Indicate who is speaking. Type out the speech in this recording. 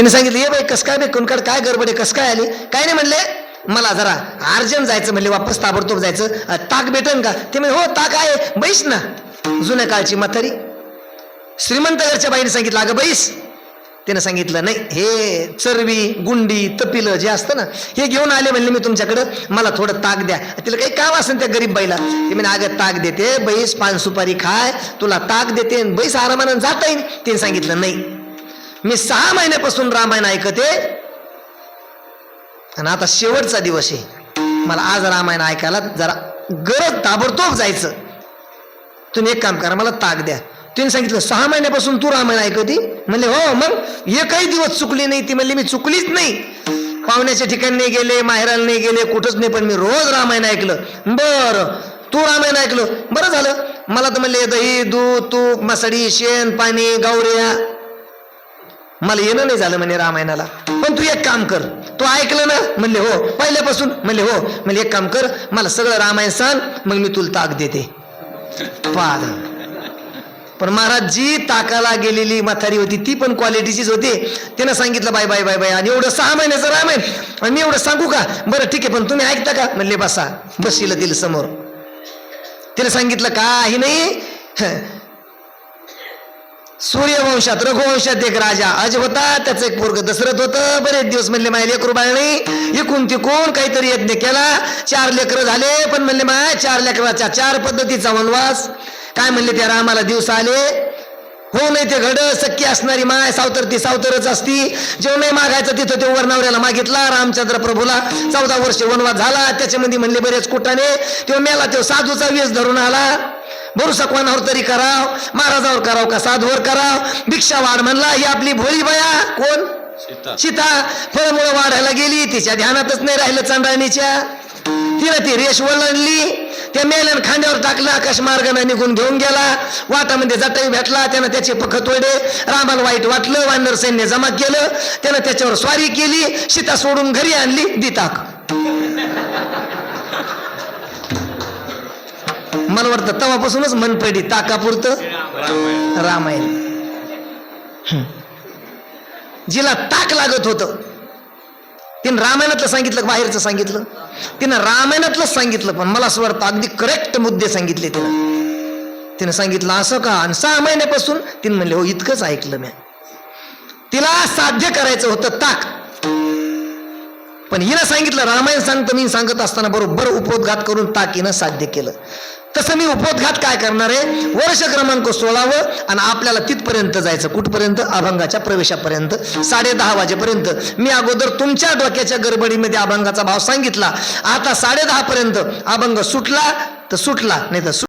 Speaker 1: तिने सांगितलं ये बाई कस काय बे कोणकडे काय गडबड आहे, कस काय आली? काय नाही म्हणले, मला जरा अर्जंट जायचं म्हणले, वापस ताबडतोब जायचं, ताक भेटन का? ते म्हणजे हो ताक आहे, बैस ना. जुन्या काळची म्हातारी श्रीमंत घरच्या बाईने सांगितलं अगं बैस. तिनं सांगितलं नाही, हे चरबी गुंडी तपिलं जे असतं ना हे घेऊन आले म्हणले मी तुमच्याकडं, मला थोडं ताक द्या. तिला काही काम असेल त्या गरीब बाईला, ती म्हणे अगं ताक देते, बैस पान सुपारी खाय, तुला ताक देते, बैस आरामानं जाता येईल. तिने सांगितलं नाही, मी 6 महिन्यापासून रामायण ऐकते आणि आता शेवटचा दिवस आहे, मला आज रामायण ऐकायला जरा गरज ताबडतोब जायचं, तुम्ही एक काम करा मला ताक द्या. तिने सांगितलं 6 महिन्यापासून तू रामायण ऐकती? म्हणले हो. मग एकही दिवस चुकली नाही. ती म्हणली मी चुकलीच नाही, पाहुण्याच्या ठिकाणी नाही गेले, माहेराला नाही गेले, कुठंच नाही, पण मी रोज रामायण ऐकलं. बरं तू रामायण ऐकलं, बरं झालं. मला तर म्हणले दही दूध तूप मसडी शेण पाणी गावऱ्या, मला येणं नाही झालं म्हणे रामायणाला. पण तू एक काम कर, तू ऐकलं ना? म्हणले हो. पहिल्यापासून? म्हणले हो. म्हणजे एक काम कर, मला सगळं रामायण सांग, मग मी तुला ताक देते. पाद. पण महाराज जी ताकाला गेलेली म्हातारी होती ती पण क्वालिटीचीच होती. तिनं सांगितलं बाय बाय बाय बाय, आणि एवढं 6 महिन्याचं रामायण आणि मी एवढं सांगू का? बरं ठीक आहे, पण तुम्ही ऐकता का? म्हणले बसा. बसशील तिला समोर. तिला सांगितलं काही नाही, सूर्यवंशात रघुवंशात एक राजा अज होता, त्याचं एक पोरग दशरथ होतं. बरेच दिवस म्हणले माय लेकरू बाळ नाही, इकून तिकून काहीतरी यज्ञ केला, 4 लेकरं झाले. पण म्हणले माय 4 लेकराच्या 4 पद्धतीचा वनवास. काय म्हणले त्या रामाला दिवस आले, हो नाही ते घड सख्खी असणारी माय सावतर ती सावतरच असती. जेव्हा नाही मागायचं तिथं ते वर नवऱ्याला मागितला. रामचंद्र प्रभूला 14 वर्ष वनवास झाला. त्याच्यामध्ये म्हणले बरेच कुटाने. तेव्हा मेला, तेव्हा साधूचा वेश धरून आला. भरोसा कोणावर तरी कराव, महाराजावर कराव का साधूवर कराव? भिक्षा वाढ म्हणला. ही आपली भोळी बया कोण? सीता. फळमुळं वाढायला गेली, तिच्या ध्यानातच नाही राहिलं चांडाणीच्या. तिनं ती रेष वळणली, त्या मेल्यानं खांद्यावर टाकलं, आकाश मार्गाने निघून घेऊन गेला. वाटामध्ये जटाई भेटला, त्यानं त्याचे पख तोडे. रामाला वाईट वाटलं, वानर सैन्य जमा केलं, त्यानं त्याच्यावर स्वारी केली, सीता सोडून घरी आणली, दिताक. मला वाटतं तेव्हापासूनच मन पडली ताकापुरतं रामायण. जिला ताक लागत होतं तिनं रामायणातलं सांगितलं, बाहेरचं सांगितलं? तिनं रामायणातलं सांगितलं, पण मला असं वाटतं अगदी करेक्ट मुद्दे सांगितले तिनं सांगितलं असं का? आणि 6 महिन्यापासून तिनं म्हणले हो इतकंच ऐकलं मी. तिला साध्य करायचं होतं ताक, पण हिनं सांगितलं रामायण सांगतं. मी सांगत असताना बरोबर उपोद्घात करून ताक हिनं साध्य केलं. तसं मी उपोद्घात काय करणार आहे, वर्ष क्रमांक 16 आणि आपल्याला तिथपर्यंत जायचं. कुठपर्यंत? अभंगाच्या प्रवेशापर्यंत, 10:30 वाजेपर्यंत. मी अगोदर तुमच्या डोक्याच्या गडबडीमध्ये अभंगाचा भाव सांगितला. आता 10:30 पर्यंत अभंग सुटला तर सुटला, नाही तर